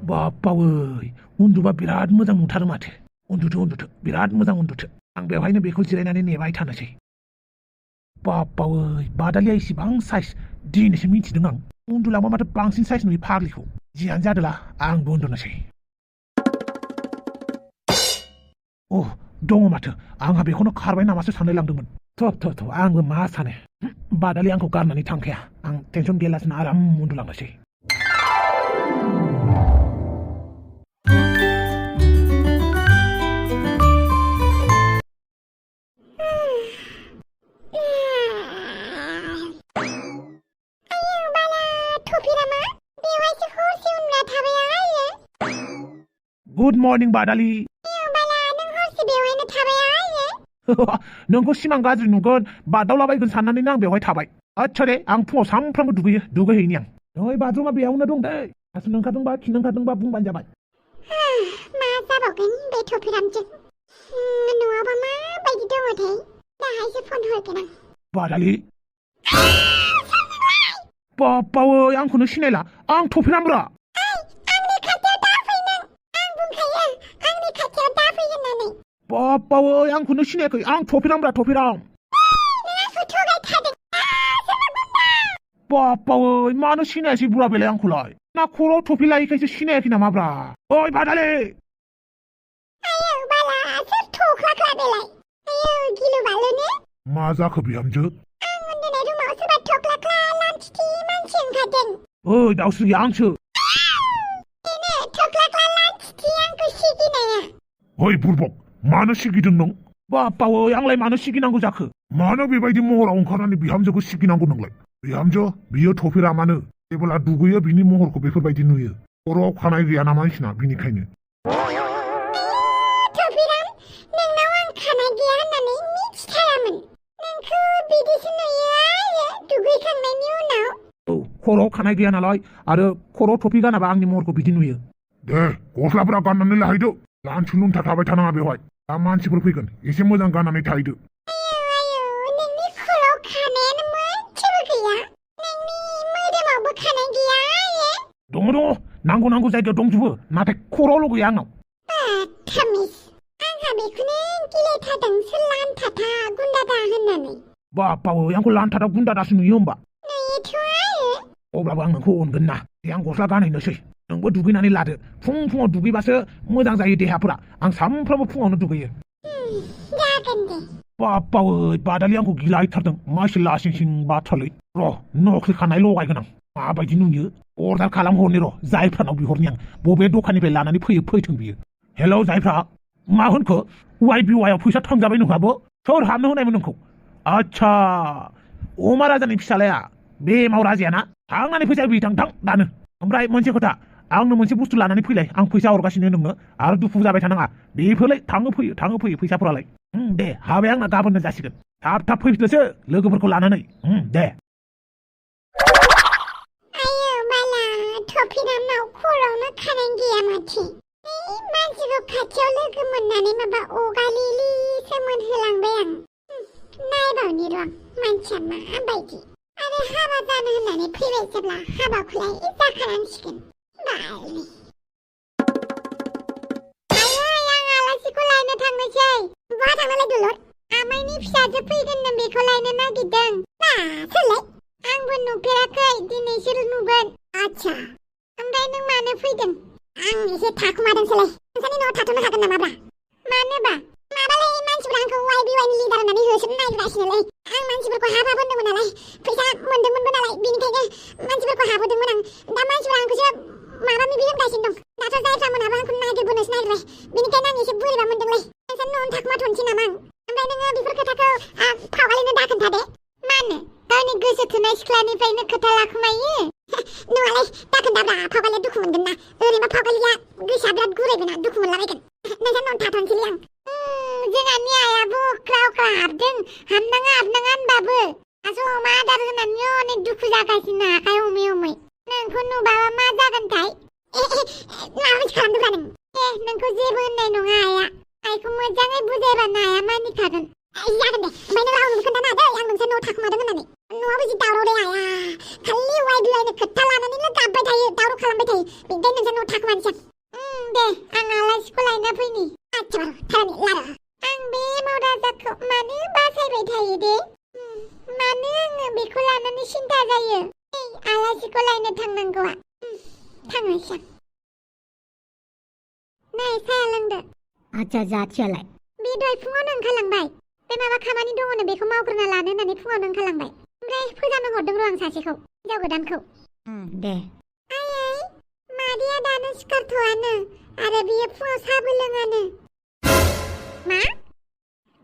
बापावै उन्दुबा बिराद मोजां नुथारो माथो उन्दुथो बिराद मोजां उन्दुथो आं बेवहायनो बेखौ जिरायनानै नेबाय थानोसै बापावै बादालिया इसिबां साइज दिनैसो मिथिदों आं उन्दुलांबा माथो बांसिन साइज नुयो फाग्लिखौ जियानो जादोला आंबो उन्दुनोसै दङ माथो आंहा बेखौनो खारबाय नामासो सानलाय लांदोंमोन थ' आंबो मा सानो बादालि आंखौ गारनानै थांखाया आं टेनसन गैयालासिनो आराम उन्दुलांनोसै गुड मर्निं बादालि नोंखौ सिमां गाज्रि नुगोन बादावलाबायगोन साननानैनो आं बेवहाय थाबाय आच्छा दे आं फुङाव सानफ्रामबो दुगैहैनि आं नै बाथरुमा बेयावनो दं दै हासुनो ओंखारदोंबा खिनो ओंखारदोंबा बुंबानो जाबाय मा जाबावगोन बे टपिरामजों न'आवबा माबायदि दङथाय दाहायसो फन हरगोन आं बादालि बापावै आंखौनो सिनायला आं टपिरामब्रा बापावै आंखौनो सिनायाखै आं टपिरामब्रा टपिराम बापावै मानो सिनायासै बुरा बेलाय आंखौलाय ना खर'आव टपि लायैखायसो सिनायाखै नामाब्रा ओइ बादालि मा जाखो बिहामजो ओइ दाउस्रि आंसो ओइ बुरबक मानो सिगिदों नों बापावै आंलाय मानो सिगिनांगौ जाखो मानो बेबायदि महराव ओंखारनानै बिहामजोखौ सिगिनांगौ नोंलाय बिहामजो बियो टपिरामानो जेब्ला दुगैयो बिनि महरखौ बेफोरबायदि नुयो खर'आव खानाय गैया ना मानसिना बिनिखायनो टपिराम नोंनाव आं खानाय गैया होननानै मिथिथारामोन नोंखौ बिदिसो नुयो आरो दुगैखांनायनि उनाव खर'आव खानाय गैया नालाय आरो खर'आव टपि गानाबा आंनि महरखौ बिदि नुयो दे गस्लाफोरा गाननानै लाहैदो लान्थु लुन्था थाबाय थानाङा बेवहाय दा मानसिफोर फैगोन एसे मोजां गाननानै थाहैदो नोंनि खर'आव खानायानो मोनसेबो गैया नोंनि मोदोमावबो खानाय गैया दङ नांगौ जायगायाव दंजोबो नाथाय खर'आवल' गैया आंनाव थामिस आंहा बेखौनो गिलायथारदोंसो लान्थाथा गुन्दादा होननानै बापावै आंखौ लान्थाथा गुन्दादासो नुयो होमबा नुयोथ' अब्लाबो आं नोंखौ अनगोन ना दे आं गस्ला गानहैनोसै नोंबो दुगैनानै लादो फुङाव दुगैबासो मोजां जायो देहाफोरा आं सानफ्रामबो फुङावनो दुगैयो जागोन दे बापावै बादालि आंखौ गिलायथारदों मा एसे लासिंसिं बाथ्रालै र' नख्लि खानाय लगायगोन आं माबायदि नुयो अर्डार खालामहरनि र' जायफ्रानाव बिहरनि आं बबे दखाननिफ्राय लानानै फैथों बियो हेलौ जायफ्रा मा होनखो YBYआव फैसा थांजाबाय नोंहाबो सोर हाबनो होनायमोन नोंखौ आच्छा अमा राजानि फिसालाया बे मावराजायाना थांनानै फैसा बिथां दानो ओमफ्राय मोनसे खोथा आंनो मोनसे बुस्थु लानानै फैलाय आं फैसा हरगासिनो नोंनो आरो दुखु जाबाय थानाङा बेफोरलाय थाङो फैयो फैसाफोरालाय दे हाबाया आंना गाबोननो जासिगोन थाब फैफिनोसो लोगोफोरखौ लानानै दे टपिरामनाव खर'आवनो खानाय गैया माथो मानसिखौ खाथियाव लोगो मोननानै माबा अगालिलिसो मोनहोलांबाय आं नायबावनि र' मानसिया माबायदि आरो हाबा जानो होननानै फैबाय जेब्ला हाबाखौलाय जाखानांसिगोन बायलै आं आलासिखौ लायनो थांनोसै बहा थांनोलाय दलद आमाइनि फिसाजो फैगोननो बेखौ लायनो नागिरदों सोरलाय आंबो नुफेराखै दिनैसो नुगोन आच्छा ओमफ्राय नों मानो फैदों आं एसे थाखुमादोंसोलाय नोंसानि न'आव थाथ'नो हागोन नामाब्रा मानोबा माबालाय मानसिफोरा आंखौ YBYनि लिडार होननानै होसोनो नागिरगासिनोलै आं मानसिफोरखौ हाबा होदोंमोन नालाय फैसा मोन्दोंमोनबो नालाय बेनिखायनो मानसिफोरखौ हाबोदोंमोन आं दा मानसिफोरा आंखौसो माबा मिबि होनगासिनो दं दाथ' जायफ्रा मोनाबा आंखौ नागिरबोनोसो नागिरबाय बेनिखायनो आं एसे बोरैबा मोनदोंलै नोंसानि न'आवनो थाखुमाथ'नोसै नामा आं ओमफ्राय नोङो बेफोर खोथाखौ फावगालिनो दाखोन्था दे मानो गावनि गोसो थोनाय सिख्लानिफ्रायनो खोथा लाखुमायो नङालाय दाखोन्थाब्रा फावगालिया दुखु मोनगोन ना ओरैनो फावगालिया गोसोआ बिराद गुरैबोना दुखु मोनलाबायगोन नोंसानि न'आवनो थाथ'नोसैलै आं जोंहानि आइयाबो ख्राव हाबदों हाबनाङा होनबाबो आसो अमा आदार होनानै अनेक दुखु जागासिनो आखाइ हमै नोंखौ नुबाबा मा जागोनथाय माबायदि खालामदोंब्रा नों नोंखौ जेबो होननाय नङा आइया आइखौ मोजाङै बुजायबानो आइया मानिखागोन जागोन दे ओमफ्राय नों रावनोबो खोन्थाना दै आं नोंसोर न'आव थाखुमादों होननानै न'आबो जि दावराव दे आइया खालि YBYनो खोथा लानानैनो गाबबाय थायो दावराव खालामबाय थायो बेनिखायनो नोंसा न'आव थाखोमानोसै दे आं आलासिखौ लायना फैनि आच्छा थारानि लारा आं बे एमाव राजाखौ मानो बासायबाय थायो दे मानो आङो बेखौ लानानै सिन्था जायो आलासिखौ लायनो थांनांगौआ थांनोसै नै साया लोंदो आच्छा जाथियालाय बे दहाय फुङावनो ओंखारलांबाय बे माबा खामानि दङनो बेखौ मावग्रोना लानो होननानै फुङावनो ओंखारलांबाय ओमफ्राय फोजानो हरदों र' आं सासेखौ हिनजाव गोदानखौ दे आयै मादैया दानो सिखारथ'आनो आरो बियो फुङाव साहाबो लोङानो मा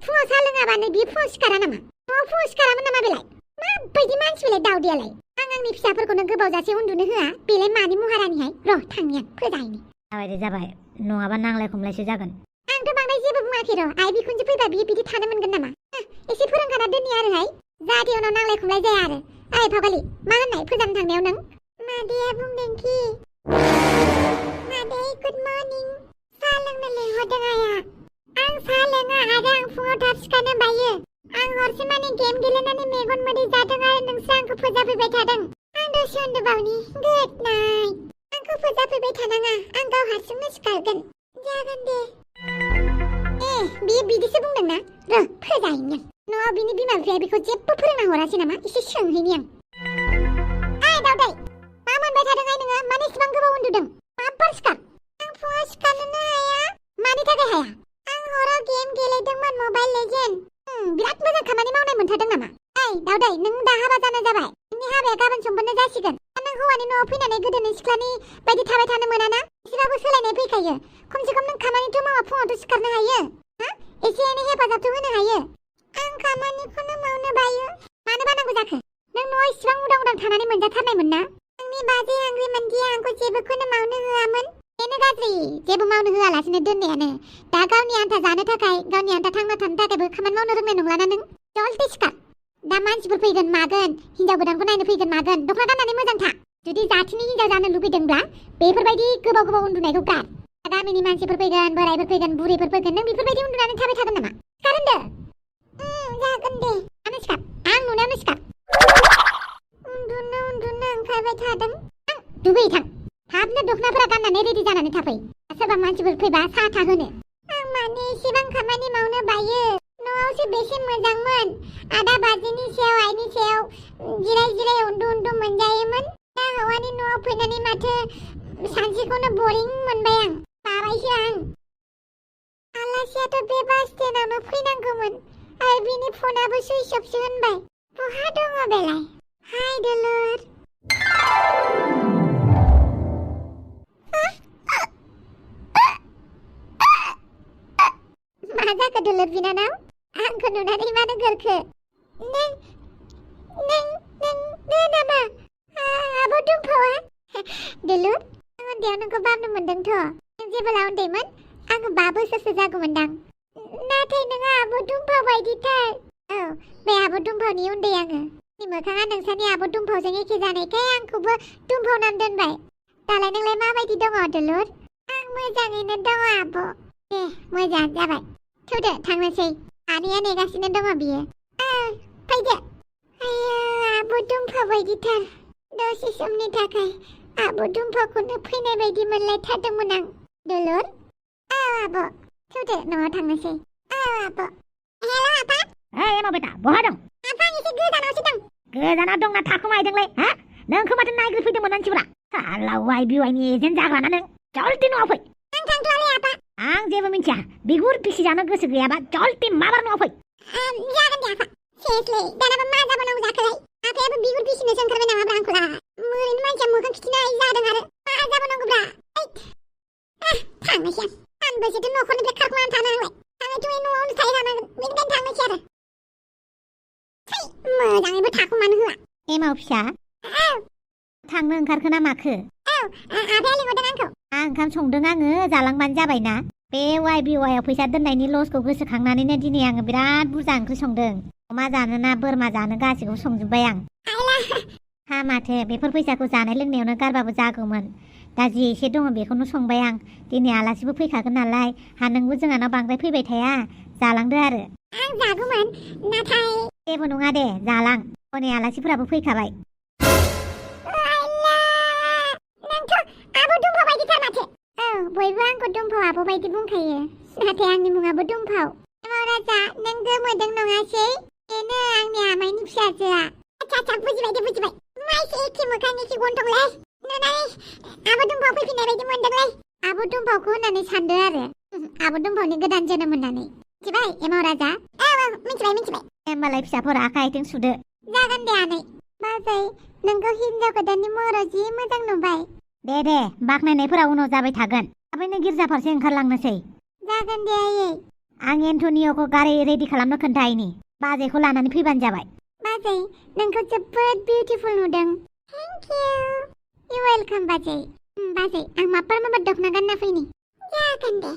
फुङाव साहा लोङाबानो बियो फुङाव सिखारा नामा न'आव फुङाव सिखारामोन नामा बेलाय माबायदि मानसि बेलाय दावदैयालाय आं आंनि फिसाफोरखौनो गोबाव जासे उन्दुनो होआ बेलाय मानि महारानिहाय र' थांनि आं फोजाहैनि जाबाय नङाबा नांलाय खमलायसो जागोन आंथ' बांद्राय जेबो बुङाखै र' आइ बिखुनजो फैबा बियो बिदि थानो मोनगोन नामा एसे फोरोंखाना दोननि आरोहाय जाहाथे उनाव नांलाय खमलाय जाया आरो ओइ फागालि मा होननाय फोजानो थांनायाव नों मादैया बुंदोंखि मादै गुड मर्निं साहा लोंनो लिंहरदों आइया आं साहा लोङा आरो आं फुङाव थाब सिखारनो बायो आं हरसे माने गेम गेलेनानै मेगन मोदै जादों आरो नोंसो आंखौ फोजाफैबाय थादों आं दसे उन्दुबावनि गुड नाइट आंखौ फोजाफैबाय थानाङा आं गाव हारसिंनो सिखारगोन जागोन दे बियो बिदिसो बुंदोंना र' फोजाहैनि आं न'आव बिनि बिमा बिफाया बेखौ जेबो फोरोंना हरासै नामा एसे सोंहैनि आं दावदै मा मोनबाय थादों आइ नोङो मानो इसेबां गोबाव उन्दुदों माब्बार सिखार आं फुङाव सिखारनोनो हाया मानि थाखाय हाया आं हराव गेम गेलेदोंमोन मबाइल लेजेन्ड बिराद मोजां खामानि मावनाय मोनथारदों नामा दावदै नों दा हाबा जानो जाबाय नोंनि हाबाया गाबोन समफोरनो जासिगोन नों हौवानि न'आव फैनानै गोदोनि सिख्लानि बायदि थाबाय थानो मोनाना एसेबाबो सोलायनाय फैखायो खमसे खम नों खामानिथ' मावा फुङावथ' सिखारनो हायो एसे एनै हेफाजाबथ' होनो हायो आं खामानिखौनो मावनो बायो मानो बानांगौ जाखो नों न'आव इसिबां उदां उदां थानानै मोनजाथारनायमोन ना आंनि बाजै आंग्रि मोनदिया आंखौ जेबोखौनो मावनो होआमोन बेनो गाज्रि जेबो मावनो होआलासिनो दोननायानो दा गावनि आन्था जानो थाखाय गावनि आन्था थांना थानो थाखायबो खामानि मावनो रोंनाय नंलाना नों जल्दी सिखार दा मानसिफोर फैगोन मागोन हिनजाव गोदानखौ नायनो फैगोन मागोन दख'ना गाननानै मोजां था जुदि जाथिनि हिनजाव जानो लुबैदोंब्ला बेफोरबायदि गोबाव गोबाव उन्दुनायखौ गार गामिनि मानसिफोर फैगोन बोरायफोर फैगोन बुरैफोर फैगोन नों बेफोरबायदि उन्दुनानै थाबाय थागोन नामा सिखार होनदो जागोन दे आंनो सिखार आं नुनायावनो सिखार उन्दुनो ओंखारबाय थादों दुगै थां थाबनो दख'नाफोरा गाननानै रेडि जानानै थाफै सोरबा मानसिफोर फैबा साहा थाहोनो आं माने एसेबां खामानि मावनो बायो न'आवसो बेसे मोजांमोन आदा बाजैनि सायाव आइनि सायाव जिराय उन्दु मोनजायोमोन दा हौवानि न'आव फैनानै माथो सानसेखौनो बरिं मोनबाय आं बाबायसो आं आलासियाथ' बे बास स्टेन्डआवनो फैनांगौमोन आरो बिनि फनाबो सुइच अफसो होनबाय बहा दङ बेलाय हाय दोलुर मा जाखो दोलुर बिनानाव आंखौ नुनानै मानो गोरखो नों नामा आब' दुम्फावा दोलुर आं उन्दैयाव नोंखौ बामनो मोनदोंथ' नों जेब्ला उन्दैमोन आङो 5 बोसोरसो जागौमोनदां नाथाय नोङो आब' दुम्फाव बायदिथार बे आब' दुम्फावनि उन्दै आङो मोखाङा नोंसानि आब' दुम्फावजों एखे जानायखाय आंखौबो दुम्फाव नाम दोनबाय दालाय नोंलाय माबायदि दङ दोलुर आं मोजाङैनो दङ आब' दे मोजां जाबाय थौदो थांनोसै आनैया नेगासिनो दङ बियो फैदो आयो आब' दुम्फाव बायदिथार दसे समनि थाखाय आब' दुम्फावखौनो फैनाय बायदि मोनलायथारदोंमोन आं दोलुर आब' थौदो न'आव थांनोसै आब' हेल' आफा एमाव बेटा बहा दं आफा आं एसे गोजानावसो दं गोजानाव दंना थाखुमाहैदोंलै नोंखौ माथो नायग्रोफैदोंमोन मानसिफोरा साला वाइ बिवाइनि एजेन्ट जाग्राना नों जल्दि न'आव फै आं थांथ'आलै आफा आं जेबो मिथिया बिगुर फिसि जानो गोसो गैयाबा जल्दि माबार न'आव फै जागोन दे आफा सेसलै दानाबा मा जाबावनांगौ जाखोलाय आफायाबो बिगुर फिसिनोसो ओंखारबाय नामाब्रा आंखौलाय ओरैनो मानसिया मोखां खिथिनाय जादों आरो मा जाबावनांगौब्रा थांनोसै आं सानबैसेथ' न'खरनिफ्राय खारखुमानानै थानो नांबाय आङोथ' न'आवनो थाहैखानांगोन बेनिखायनो थांनोसै आरो मोजाङैबो थाखुमानो होआ एमाव फिसा थांनो ओंखारखो ना माखो आफाया लिंहरदों आंखौ ओंखाम संदों आङो जालांबानो जाबायना बे वाइ बिवाइआव फैसा दोननायनि लसखौ गोसोखांनानैनो दिनै आङो बिराद बुरजा ओंख्रि संदों अमा जानो ना बोरमा जानो गासैखौबो संजोब्बाय आं हा माथो बेफोर फैसाखौ जानाय लोंनायावनो गारबाबो जागौमोन दा जि एसे दङ बेखौनो संबाय आं दिनै आलासिबो फैखागोन नालाय हा नोंबो जोंहानाव बांद्राय फैबाय थाया जालांदो आरो आं जागौमोन नाथाय जेबो नङा दे जालां हनै आलासिफोराबो फैखाबाय नोंथ' दुम्फावआबो बायदि बुंखायो नाथाय आंनि मुङाबो दुम्फाव एमाव राजा नों गोमोदों नङासै बेनो आंनि आमाइनि फिसाजोआ आच्छा बुजिबाय दे बुजिबाय मा एसे एखे मोखां एखे गन्थंलै नुनानै आबो दुम्फाव फैफिननाय बायदि मोनदोंलै आबो दुम्फावखौ होननानै सानदों आरो आबो दुम्फावनि गोदान जोनोम होननानै मिथिबाय एमाव राजा औ मिथिबाय होमबालाय फिसाफोरा आखाइ आथिं सुदो जागोन दे आनै बाजै नोंखौ हिनजाव गोदाननि महराव जि मोजां नुबाय दे बाख्नायनायफोरा उनाव जाबाय थागोन थाबैनो गिर्जा फारसे ओंखारलांनोसै जागोन दे आयै आं एन्टनिय'खौ गारि रेडि खालामनो खोन्थाहैनि बाजैखौ लानानै फैबानो जाबाय बाजै नोंखौ जोबोद बिउटिफुल नुदों थेंक इउ वेलकाम बाजै बाजै आं माबा दखना गानना फैनि जागोन दे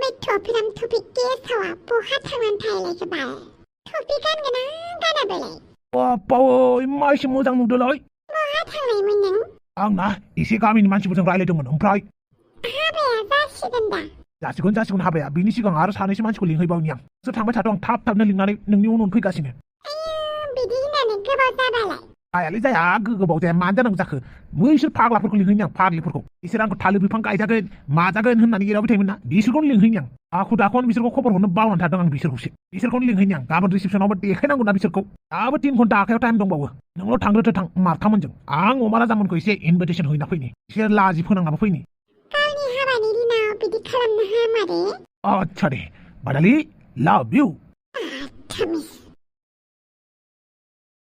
बे टपिराम टपि गेसावा बहा थांनानै थाहैलायखो बाल टपि गानगोना गाना बेलाय बापावै मा एसे मोजां नुदोंलै बहा थांनायमोन नों आंना एसे गामिनि मानसिफोरजों रायलायदोंमोन ओमफ्राय हाबाया जासिगोन दा जासिगोन हाबाया बिनि सिगां आरो सानैसो मानसिखौ लिंहैबावनि आं सोर थांबाय थाथ' आं थाबनो लिंनानै नोंनि उन फैगासिनो बिदि होननानै गोबाव जाबालाय जायालै जाया गोबाव जाया मानो जानांगौ जाखो बैसोर फाग्लाफोरखौ लिंहैनि आं फाग्लिफोरखौ बिसोर आंखौ थालिर बिफां गायजागोन माजागोन होननानै एरावबाय थायोमोन ना बिसोरखौनो लिंहैनि आं आखु दाखुआनो बिसोरखौ खबर हरनो बावनानै थादों आं बिसोरखौनो लिंहैनि आं गाबोन रिसेपसनावबो देखायनांगौ ना बिसोरखौ दाबो 3 घन्टा आखायाव टाइम दंबावो नोंल' थांग्रोथो थां मारथामोनजों आं अमा राजामोनखौ एसे इनभिटेसन हैना फैनि बिसोर लाजि फोनांनाबो फैनि गावनि हाबानि दिनाव बिदि खालामनो हामा दे आच्छा दे बादालि लाभ इउ थामिस